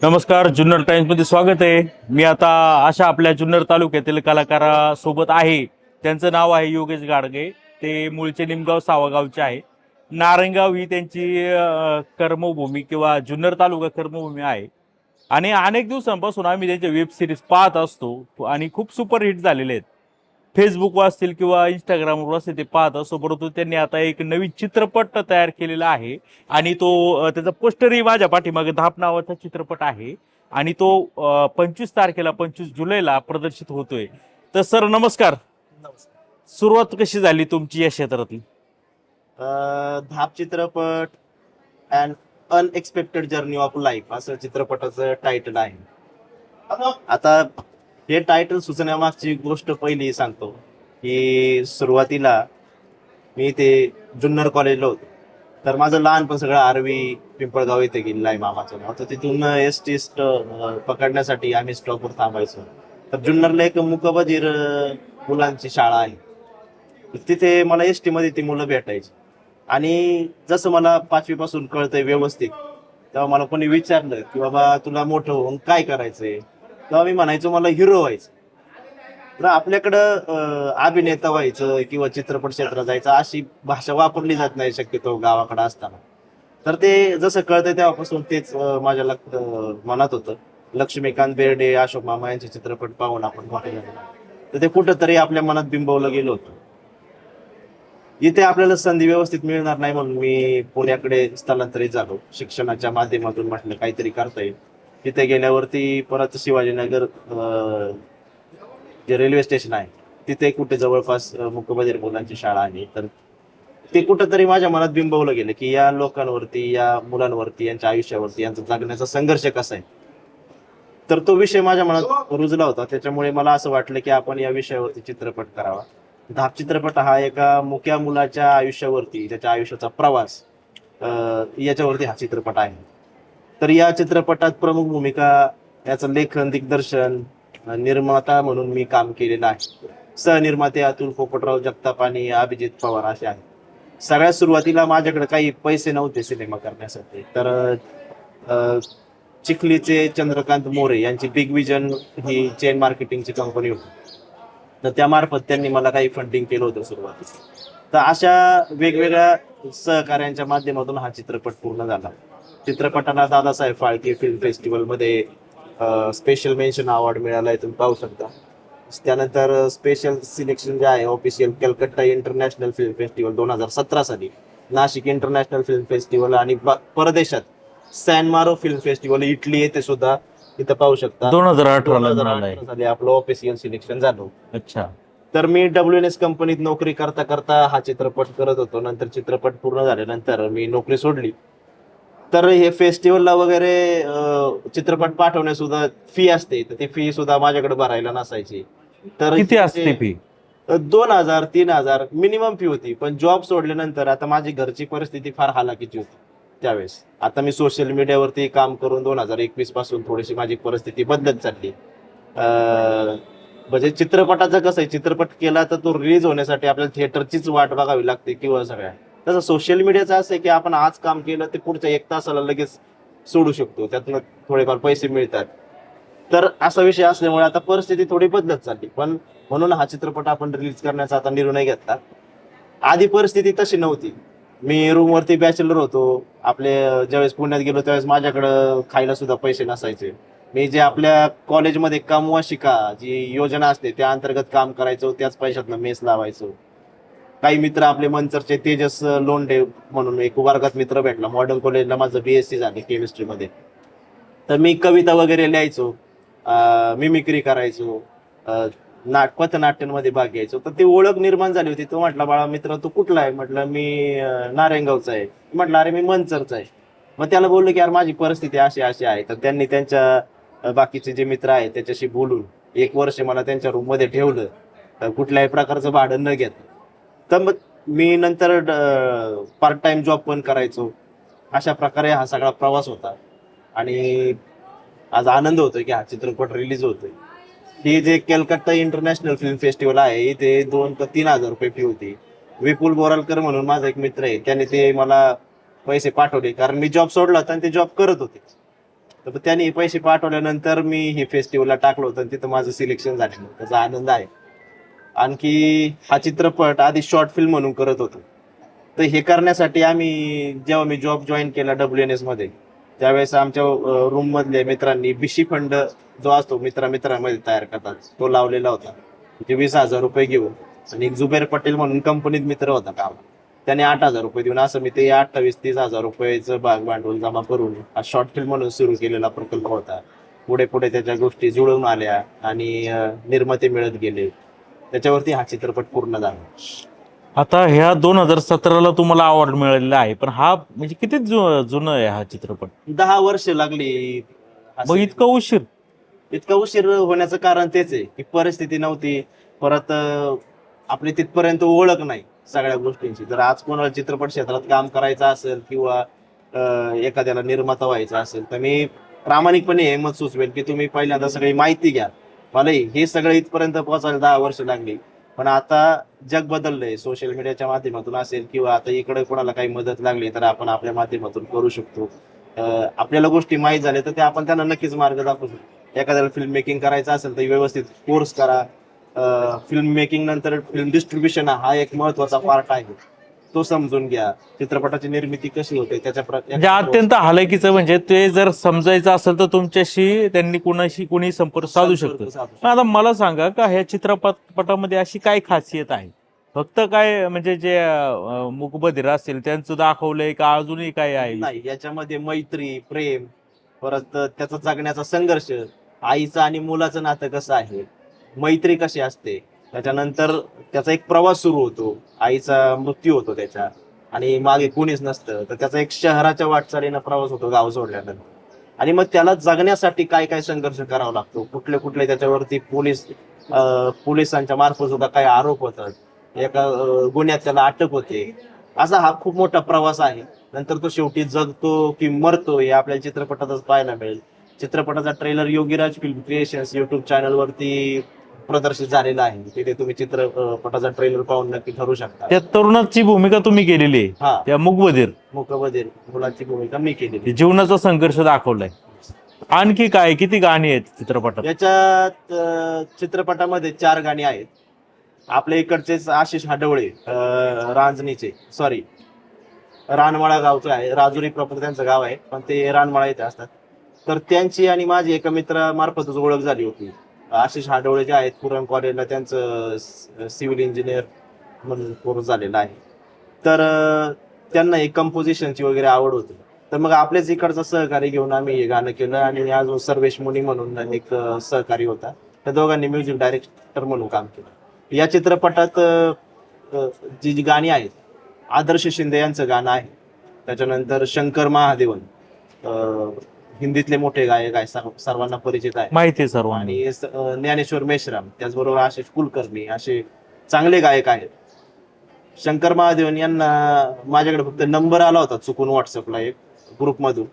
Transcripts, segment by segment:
नमस्कार, जुन्नर टाइम्स मध्ये स्वागत आहे. मी आता अशा आपल्या जुन्नर तालुक्यातील कलाकारासोबत आहे. त्यांचं नाव आहे योगेश गाडगे. ते मूळचे निमगाव सावगावचे आहे. नारायणगाव ही त्यांची कर्मभूमी किंवा जुन्नर तालुका कर्मभूमी आहे. आणि अनेक दिवसांपासून आम्ही त्यांचे वेब सिरीज पाहत असतो आणि खूप सुपरहिट झालेले आहेत. फेसबुकवर असतील किंवा इंस्टाग्रामवर असतील ते पाहत असतो. परंतु त्यांनी आता एक नवीन चित्रपट तयार केलेला आहे आणि तो त्याचा पोस्टरही माझ्या पाठीमागे धाप नावाचा चित्रपट आहे. आणि तो 25 तारखेला 25 जुलैला प्रदर्शित होतोय. तर सर नमस्कार. नमस्कार. सुरुवात कशी झाली तुमची या क्षेत्रातली? धाप चित्रपट and unexpected journey of life असं चित्रपटाचं टायटल आहे. आता हे टायटल सुचण्यामागची गोष्ट पहिली सांगतो की सुरुवातीला मी ते जुन्नर कॉलेजला होतो. तर माझं लहानपण सगळं आरवी पिंपळगाव येथे गेलेलं आहे मामाचं नाव. तर तिथून एसटी पकडण्यासाठी आम्ही स्टॉपवर थांबायचो. तर जुन्नरला एक मुकबधीर मुलांची शाळा आहे. तिथे मला एसटी मध्ये ती मुलं भेटायची. आणि जसं मला 5वी पासून कळतंय व्यवस्थित, तेव्हा मला कोणी विचारलं की बाबा तुला मोठं होऊन काय करायचंय, तेव्हा मी म्हणायचो मला हिरो व्हायचं. तर आपल्याकडं अभिनेता व्हायचं किंवा चित्रपट क्षेत्रात जायचं अशी भाषा वापरली जात नाही शक्यतो गावाकडे असताना. तर ते जसं कळतंय तेव्हापासून तेच माझ्या मनात होतं. लक्ष्मीकांत बेर्डे, अशोक मामा यांचे चित्रपट पाहून आपण मोठे झालो. तर ते कुठंतरी आपल्या मनात बिंबवलं गेलं होतं. इथे आपल्याला संधी व्यवस्थित मिळणार नाही म्हणून मी पुण्याकडे स्थलांतरित झालो. शिक्षणाच्या माध्यमातून म्हटलं काहीतरी करता येईल. तिथे गेल्यावरती परत शिवाजीनगर जे रेल्वे स्टेशन आहे तिथे कुठे जवळपास मुकबधीर मुलांची शाळा आहे. तर ते कुठंतरी माझ्या मनात बिंबवलं गेलं की या लोकांवरती, या मुलांवरती, यांच्या आयुष्यावरती यांचा जगण्याचा संघर्ष कसा आहे. तर तो विषय माझ्या मनात रुजला होता. त्याच्यामुळे मला असं वाटलं की आपण या विषयावरती चित्रपट करावा. धाप चित्रपट हा एका मुक्या मुलाच्या आयुष्यावरती, त्याच्या आयुष्याचा प्रवास याच्यावरती हा चित्रपट आहे. तर या चित्रपटात प्रमुख भूमिका, याचं लेखन, दिग्दर्शन, निर्माता म्हणून मी काम केलेलं आहे. सहनिर्माते अतुल पोपटराव जगताप आणि अभिजित पवार असे आहेत. सगळ्यात सुरुवातीला माझ्याकडे काही पैसे नव्हते सिनेमा करण्यासाठी. तर चिखलीचे चंद्रकांत मोरे यांची बिग विजन ही चेन मार्केटिंगची कंपनी होती. तर त्यामार्फत त्यांनी मला काही फंडिंग केलं होतं सुरुवातीला. तर अशा वेगवेगळ्या सहकार्यांच्या माध्यमातून हा चित्रपट पूर्ण झाला. चित्रपटाला दादासाहेब फाळके फिल्म फेस्टिवलमध्ये स्पेशल मेन्शन अवॉर्ड मिळालाय, तुम्ही पाहू शकता. त्यानंतर स्पेशल सिलेक्शन जे आहे official Calcutta international film festival 2017 साली, नाशिक इंटरनॅशनल फिल्म फेस्टिवल आणि परदेशात सॅन मारो फिल्म फेस्टिवल इटली येथे सुद्धा इथं पाहू शकता 2018 साली आपलं ऑफिशियल सिलेक्शन झालं. अच्छा. तर मी WNS कंपनीत नोकरी करता करता हा चित्रपट करत होतो. नंतर चित्रपट पूर्ण झाल्यानंतर मी नोकरी सोडली. तर हे फेस्टिवलला वगैरे चित्रपट पाठवणे सुद्धा फी असते. तर ती फी सुद्धा माझ्याकडे भरायला नसायची. तर किती असते फी? 2,000-3,000 मिनिमम फी होती. पण जॉब सोडल्यानंतर आता माझी घरची परिस्थिती फार हालाकीची होती त्यावेळेस. आता मी सोशल मीडियावरती काम करून 2021 पासून थोडीशी माझी परिस्थिती बदलत चालली. म्हणजे चित्रपटाचं कसं आहे, चित्रपट केला तर तो रिलीज होण्यासाठी आपल्याला थिएटरचीच वाट बघावी लागते किंवा सगळ्या. तसं सोशल मीडियाचं असं आहे की आपण आज काम केलं ते पुढच्या 1 तासाला लगेच सोडू शकतो, त्यातनं थोडेफार पैसे मिळतात. तर असा विषय असल्यामुळे आता परिस्थिती थोडी बदलत चालली. पण म्हणून हा चित्रपट आपण रिलीज करण्याचा आता निर्णय घेतला. आधी परिस्थिती तशी नव्हती. मी रूमवरती बॅचलर होतो. आपले ज्यावेळेस पुण्यात गेलो त्यावेळेस माझ्याकडं खायला सुद्धा पैसे नसायचे. मी जे आपल्या कॉलेजमध्ये कमवा शिका जी योजना असते त्या अंतर्गत काम करायचो. त्याच पैशातनं मेस लावायचो. काही मित्र आपले मंचरचे तेजस लोंढे म्हणून एक वर्गात मित्र भेटला. मॉडर्न कॉलेजला माझं BSc झाले केमिस्ट्रीमध्ये. तर मी कविता वगैरे लिहायचो, मिमिक्री करायचो, पथनाट्यांमध्ये भाग घ्यायचो. तर ती ओळख निर्माण झाली होती. तो म्हटला बाळा मित्र तू कुठला आहे? म्हटलं मी नारायणगावचा आहे. म्हटलं अरे मी मंचरचा आहे. मग त्याला बोललो की यार माझी परिस्थिती अशी अशी आहे. तर त्यांनी त्यांच्या बाकीचे जे मित्र आहेत त्याच्याशी बोलून 1 वर्ष मला त्यांच्या रूम मध्ये ठेवलं, कुठल्याही प्रकारचं भाडं न घेत. तर मग मी नंतर पार्ट टाइम जॉब पण करायचो. अशा प्रकारे हा सगळा प्रवास होता. आणि आज आनंद होतोय की हा चित्रपट रिलीज होतोय. ही जे कलकत्ता इंटरनॅशनल फिल्म फेस्टिवल आहे इथे 2 का 3,000 रुपये फी होती. विपुल बोरालकर म्हणून माझा एक मित्र आहे, त्याने ते मला पैसे पाठवले कारण मी जॉब सोडला होता आणि ते जॉब करत होते. तर त्यांनी पैसे पाठवल्यानंतर मी हे फेस्टिवलला टाकलं होतं आणि तिथं माझं सिलेक्शन झालेलं, त्याचा आनंद आहे. आणखी हा चित्रपट आधी शॉर्ट फिल्म म्हणून करत होतो. तर हे करण्यासाठी आम्ही जेव्हा मी जॉब जॉईन केला WNS मध्ये, त्यावेळेस आमच्या रूम मधल्या मित्रांनी बिशी फंड जो असतो मित्रामध्ये तयार करतात तो लावलेला होता. म्हणजे 20,000 रुपये घेऊन, आणि एक जुबेर पटेल म्हणून कंपनीत मित्र होता काम, त्याने 8,000 रुपये देऊन असं मी ते 28-30,000 रुपयाचं भाग भांडवल जमा करून हा शॉर्ट फिल्म म्हणून सुरू केलेला प्रकल्प होता. पुढे पुढे त्याच्या गोष्टी जुळून आल्या आणि निर्माते मिळत गेले. त्याच्यावरती हा चित्रपट पूर्ण झाला. आता ह्या 2017ला तुम्हाला अवॉर्ड मिळालेला आहे, पण हा म्हणजे किती जुनं आहे हा चित्रपट? 10 वर्ष लागली. मग इतका उशीर? इतका उशीर होण्याचं कारण तेच आहे की परिस्थिती नव्हती, परत आपली तिथपर्यंत ओळख नाही सगळ्या गोष्टींची. जर आज कोणाला चित्रपट क्षेत्रात काम करायचं असेल किंवा एखाद्याला निर्माता व्हायचं असेल, तर मी प्रामाणिकपणे हे मत सुचवेल की तुम्ही पहिल्यांदा सगळी माहिती घ्या. मला हे सगळं इथपर्यंत पोहोचायला 10 वर्ष लागली, पण आता जग बदललंय. सोशल मीडियाच्या माध्यमातून असेल किंवा आता इकडे कोणाला काही मदत लागली तर आपण आपल्या माध्यमातून करू शकतो. आपल्याला गोष्टी माहीत झाल्या तर ते आपण त्यांना नक्कीच मार्ग दाखवू शकतो. एखाद्याला फिल्म मेकिंग करायचं असेल तर व्यवस्थित कोर्स करा. फिल्म मेकिंग नंतर फिल्म डिस्ट्रीब्युशन हा एक महत्वाचा पार्ट आहे, तो समजून घ्या. चित्रपटाची निर्मिती कशी होते म्हणजे अत्यंत हलाखीचं, म्हणजे ते जर समजायचं असेल तर तुमच्याशी त्यांनी कोणी संपर्क साधू शकतो. आता मला सांगा का ह्या चित्रपटामध्ये अशी काय खासियत आहे? फक्त काय म्हणजे जे मूकबधीर असतील त्यांचं दाखवलंय का अजूनही काय आहे? नाही, याच्यामध्ये मैत्री, प्रेम, परत त्याचा जगण्याचा संघर्ष, आईचं आणि मुलाचं नातं कसं आहे, मैत्री कशी असते, त्याच्यानंतर त्याचा एक प्रवास सुरू होतो, आईचा मृत्यू होतो त्याच्या, आणि मागे कोणीच नसतं, तर त्याचा एक शहराच्या वाटचालीनं प्रवास होतो गाव सोडल्यानंतर. आणि मग त्याला जगण्यासाठी काय काय संघर्ष करावा लागतो, कुठले कुठले त्याच्यावरती पोलिसांच्या मार्फत सुद्धा काही आरोप होतात, एका गुन्ह्यात त्याला अटक होते. असा हा खूप मोठा प्रवास आहे. नंतर तो शेवटी जगतो की मरतो हे आपल्याला चित्रपटातच पाहायला मिळेल. चित्रपटाचा trailer Yogiraj film creations YouTube channel वरती प्रदर्शित झालेला आहे. तिथे तुम्ही चित्रपटाचा ट्रेलर पाहून नक्की ठरवू शकता. त्या तरुणाची भूमिका तुम्ही केलेली हा. आहे, त्या मूकबधीर मुलाची भूमिका मी केलेली. जीवनाचा संघर्ष दाखवलाय. आणखी काय, किती गाणी आहेत चित्रपटात? याच्यात चित्रपटामध्ये 4 गाणी आहेत. आपल्या इकडचेच आशिष हाडवळे, रानमाळा गावचं आहे, राजुरी प्रॉपर त्यांचं गाव आहे, पण ते रानमाळा इथे असतात. तर त्यांची आणि माझी एका मित्रामार्फतच ओळख झाली होती. आशिष हाडवळे जे आहेत पुरण कॉलेजला त्यांचं सिव्हिल इंजिनियर म्हणून कोर्स झालेला आहे. तर त्यांना एक कंपोजिशनची वगैरे आवड होती. तर मग आपल्याच इकडचा सहकारी घेऊन आम्ही हे गाणं केलं. आणि अजून सर्वेश मुनी म्हणून एक सहकारी होता, त्या दोघांनी म्युझिक डायरेक्टर म्हणून काम केलं. या चित्रपटात जी गाणी आहेत, आदर्श शिंदे यांचं गाणं आहे, त्याच्यानंतर शंकर महादेवन, हिंदीतले मोठे गायक आहे, सर्वांना परिचित आहे, माहिती आहे सर्व. आणि ज्ञानेश्वर मेश्राम, त्याचबरोबर आशिष कुलकर्णी, असे चांगले गायक आहेत. शंकर महादेवन यांना माझ्याकडे फक्त नंबर आला होता चुकून व्हॉट्सअपला एक ग्रुपमधून.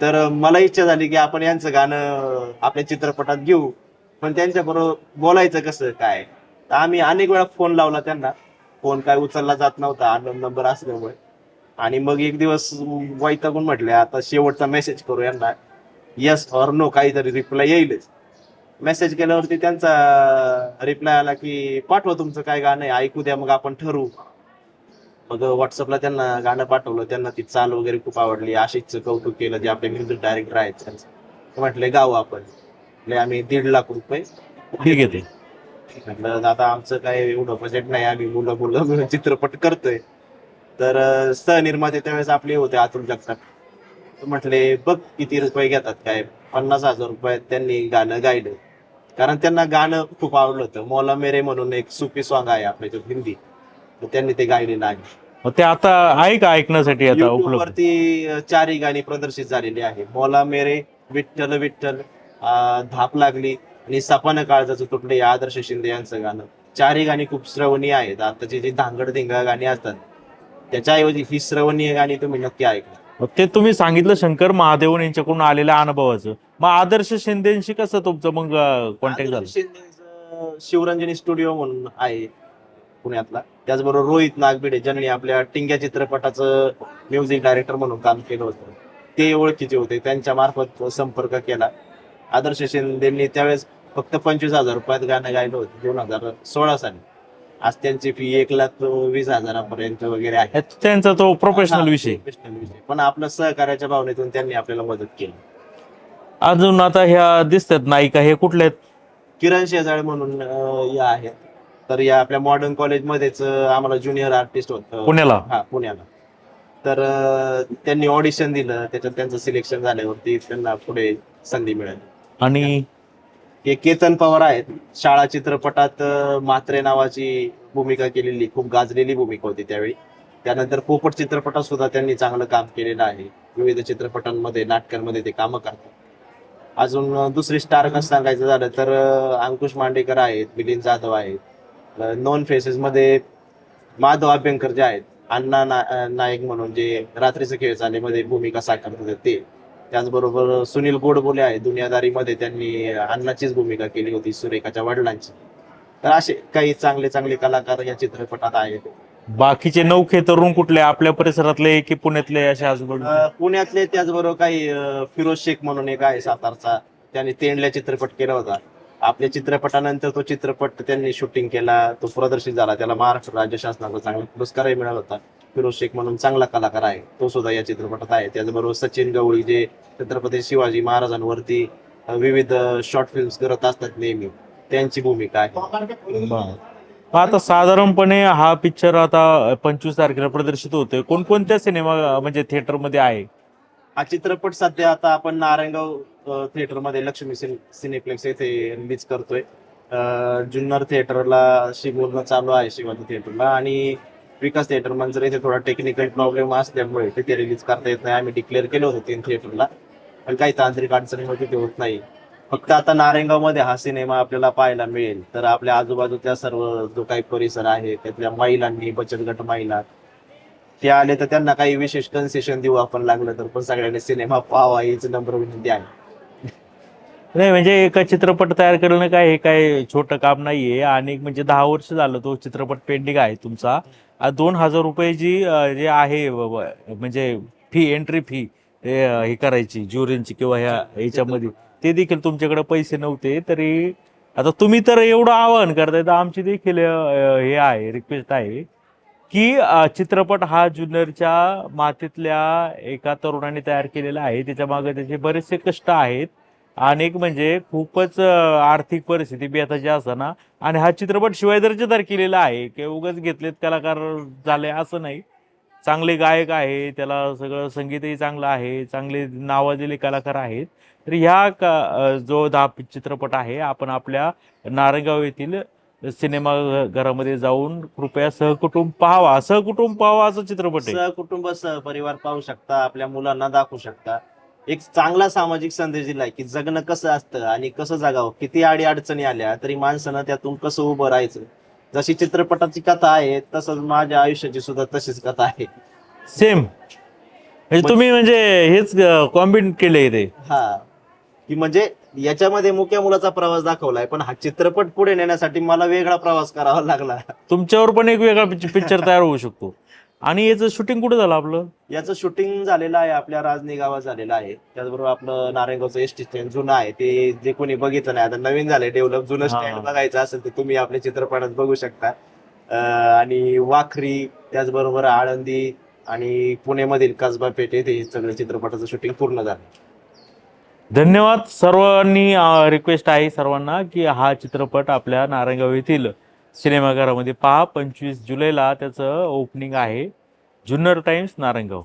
तर मला इच्छा झाली की आपण यांचं गाणं आपल्या चित्रपटात घेऊ, पण त्यांच्याबरोबर बोलायचं कसं काय. तर आम्ही अनेक वेळा फोन लावला त्यांना, फोन काय उचलला जात नव्हता अननोन नंबर असल्यामुळे. आणि मग एक दिवस वैतागून म्हटले आता शेवटचा मेसेज करू यांना, येस ऑर नो, काहीतरी रिप्लाय येईलच. मेसेज केल्यावरती त्यांचा रिप्लाय आला की पाठवा तुमचं काय गाणं आहे, ऐकू द्या मग आपण ठरवू. मग व्हॉट्सअपला त्यांना गाणं पाठवलं. त्यांना ती चाल वगैरे खूप आवडली. आशिषचं कौतुक केलं, जे आपले म्युझिक डायरेक्टर आहेत त्यांचं. म्हटले गाऊ आपण. आम्ही 1.5 लाख रुपये ठीक आहे. ते म्हटलं आता आमचं काय एवढं बजेट नाही, आम्ही मुलं चित्रपट करतोय. तर सहनिर्माते त्यावेळेस आपले होते अतुल जगताप. म्हटले बघ किती रुपये घेतात, काय 50,000 रुपयात त्यांनी गाणं गायलं. कारण त्यांना गाणं खूप आवडलं होतं. मौला मेरे म्हणून एक सुफी सॉन्ग आहे आपल्या जो हिंदी, तर त्यांनी ते गायलेलं आहे. मग ते आता आहे का ऐकण्यासाठी आता YouTube उपलब्ध? वरती 4 गाणी प्रदर्शित झालेली आहे. मौला मेरे, विठ्ठल विठ्ठल, धाप लागली आणि सपान काळजाचं तुटले, आदर्श शिंदे यांचं गाणं. 4 गाणी खूप श्रवणीय आहेत. आताची जी धांगड धिंगा गाणी असतात त्याच्याऐवजी ही श्रवणीय गाणी तुम्ही नक्की ऐका. मग ते तुम्ही सांगितलं शंकर महादेवन यांच्याकडून आलेल्या अनुभवाचं, मग आदर्श शिंदेशी कसं तुमचं मग कॉन्टॅक्ट झालं? आदर्श शिंदेचं शिवरंजनी स्टुडिओ म्हणून आहे पुण्यातला. त्याचबरोबर रोहित नागबिडे, ज्यांनी आपल्या टिंग्या चित्रपटाचं म्युझिक डायरेक्टर म्हणून काम केलं होतं. ते ओळखीचे होते, त्यांच्या मार्फत संपर्क केला. आदर्श शिंदेंनी त्यावेळेस फक्त 25,000 रुपयात गाणं गायलं होतं 2016 साली. आज त्यांची फी 1,20,000 वगैरे आहे. त्यांचा तो प्रोफेशनल हा, विषय. प्रोफेशनल विषय. पण आपलं सहकार्याच्या भावनेतून त्यांनी आपल्याला मदत केली. अजून आता ह्या दिसतात नायिका, हे कुठल्या आहेत? किरण शेजाळे म्हणून या आहेत. तर या आपल्या मॉडर्न कॉलेजमध्येच आम्हाला ज्युनियर आर्टिस्ट होतं. पुण्याला? हा, पुण्याला. तर त्यांनी ऑडिशन दिलं, त्याच्यात त्यांचं सिलेक्शन झाल्यावरती त्यांना पुढे संधी मिळाली. आणि हे केतन पवार आहेत. शाळा चित्रपटात म्हात्रे नावाची भूमिका केलेली, खूप गाजलेली भूमिका होती त्यावेळी. त्यानंतर पोपट चित्रपटात सुद्धा त्यांनी चांगलं काम केलेलं आहे. विविध चित्रपटांमध्ये, नाटकांमध्ये ते कामं करतात. अजून दुसरी स्टार कास्ट सांगायचं झालं तर अंकुश मांडेकर आहेत, मिलिंद जाधव आहेत. नॉन फेसेस मध्ये माधव अभ्यंकर जे आहेत, अण्णा नायक म्हणून जे रात्रीचे खेळ चालेमध्ये भूमिका साकारत होते ते. त्याचबरोबर सुनील गोडबोले आहे, दुनियादारीमध्ये त्यांनी अण्णाचीच भूमिका केली होती, सुरेखाच्या वडिलांची. तर असे काही चांगले चांगले कलाकार या चित्रपटात आहेत. बाकीचे नौखे तरुण कुठले, आपल्या परिसरातले की पुण्यातले असे आजूबाजू? पुण्यातले, त्याचबरोबर काही फिरोज शेख म्हणून एक आहे सातारचा, त्यांनी तेंडल्या चित्रपट केला होता. आपल्या चित्रपटानंतर तो चित्रपट त्यांनी शूटिंग केला, तो प्रदर्शित झाला, त्याला महाराष्ट्र राज्य शासनाचा चांगला पुरस्कारही मिळाला होता. फिरोज शेख म्हणून चांगला कलाकार आहे, तो सुद्धा या चित्रपटात आहे. त्याचबरोबर सचिन गवळी जे छत्रपती शिवाजी महाराजांवरती विविध शॉर्ट फिल्म्स करत असतात नेहमी, त्यांची भूमिका आहे. मग आता साधारणपणे हा पिक्चर आता 25 तारखेला प्रदर्शित होतोय. कोणकोणत्या सिनेमा म्हणजे थिएटरमध्ये आहे? हा चित्रपट सध्या आता आपण नारायणगाव थिएटरमध्ये लक्ष्मी सिनेप्लेक्स येथे रिलीज करतोय. जुन्नर थिएटरला बोलणं चालू आहे, शिवाजी थिएटरला, आणि विकास थिएटर मंचर इथे थोडा टेक्निकल प्रॉब्लेम असल्यामुळे तिथे रिलीज करता येत नाही. आम्ही डिक्लेअर केलं होतं 3 थिएटरला, पण काही तांत्रिक अडचणीमुळे तिथे होत नाही. फक्त आता नारायणगाव मध्ये हा सिनेमा आपल्याला पाहायला मिळेल. तर आपल्या आजूबाजूच्या सर्व जो काही परिसर आहे त्यातल्या महिलांनी, बचत गट महिला ते आले तर त्यांना काही विशेष कन्सेशन देऊ आपण, लागलं तर. पण सगळ्यांनी सिनेमा पाहावा हीच नम्र विनंती आहे. नाही म्हणजे एका चित्रपट तयार करणं काय हे काय छोटं काम नाहीये. आणि म्हणजे 10 वर्ष झालं तो चित्रपट पेंडिंग आहे तुमचा. 2,000 रुपयाची जे आहे म्हणजे फी, एंट्री फी हे करायची ज्युरींची किंवा ह्याच्यामध्ये, ते देखील तुमच्याकडे पैसे नव्हते. तरी आता तुम्ही तर एवढं आवाहन करताय, तर आमची देखील हे आहे, रिक्वेस्ट आहे की चित्रपट हा जुन्नरच्या मातीतल्या एका तरुणाने तयार केलेला आहे. त्याच्या मागे त्याचे बरेचसे कष्ट आहेत. अनेक म्हणजे खूपच आर्थिक परिस्थिती बेताची असताना, आणि हा चित्रपट शिवाय दर्जेदार केलेला आहे की उगाच घेतलेत कलाकार झाले असं नाही. चांगले गायक आहे, त्याला सगळं संगीतही चांगलं आहे, चांगले नावाजलेले कलाकार आहेत. तर ह्या जो चित्रपट आहे, आपण आपल्या नारायणगाव येथील सिनेमाघरामध्ये जाऊन कृपया सहकुटुंब पाहावा. सहकुटुंब पाहावा असा चित्रपट आहे. सहकुटुंब, सहपरिवार पाहू शकता, आपल्या मुलांना दाखवू शकता. एक चांगला सामाजिक संदेश दिलाय की जगणं कसं असतं आणि कसं जगावं. किती अडी अडचणी आल्या तरी माणसानं त्यातून कसं उभं राहायचं. जशी चित्रपटाची कथा आहे तसंच माझ्या आयुष्याची सुद्धा तशीच कथा आहे. सेम म्हणजे तुम्ही म्हणजे हेच कॉम्बिन केले ते. हा, की म्हणजे याच्यामध्ये मुक्या मुलाचा प्रवास दाखवलाय, पण हा चित्रपट पुढे नेण्यासाठी मला वेगळा प्रवास करावा लागला. तुमच्यावर पण एक वेगळा पिक्चर तयार होऊ शकतो. आणि याचं शूटिंग कुठे झालं आपलं? याचं शूटिंग झालेलं आहे आपल्या राजनी गावात झालेलं आहे. त्याचबरोबर आपलं नारायणगावचं एसटी स्टँड जुनं आहे, ते जे कोणी बघितलं नाही, आता नवीन झालंय डेव्हलप. जुनं स्टँड बघायचं असेल तर तुम्ही आपल्या चित्रपटात बघू शकता. आणि वाखरी, त्याचबरोबर आळंदी आणि पुण्यामधील कसबा पेठ येथे हे सगळं चित्रपटाचं शूटिंग पूर्ण झालं. धन्यवाद. सर्वांनी रिक्वेस्ट आहे सर्वांना की हा चित्रपट आपल्या नारायणगाव येथील सिनेमाघरामध्ये पहा. 25 जुलैला त्याचं ओपनिंग आहे. जुन्नर टाइम्स, नारायणगाव.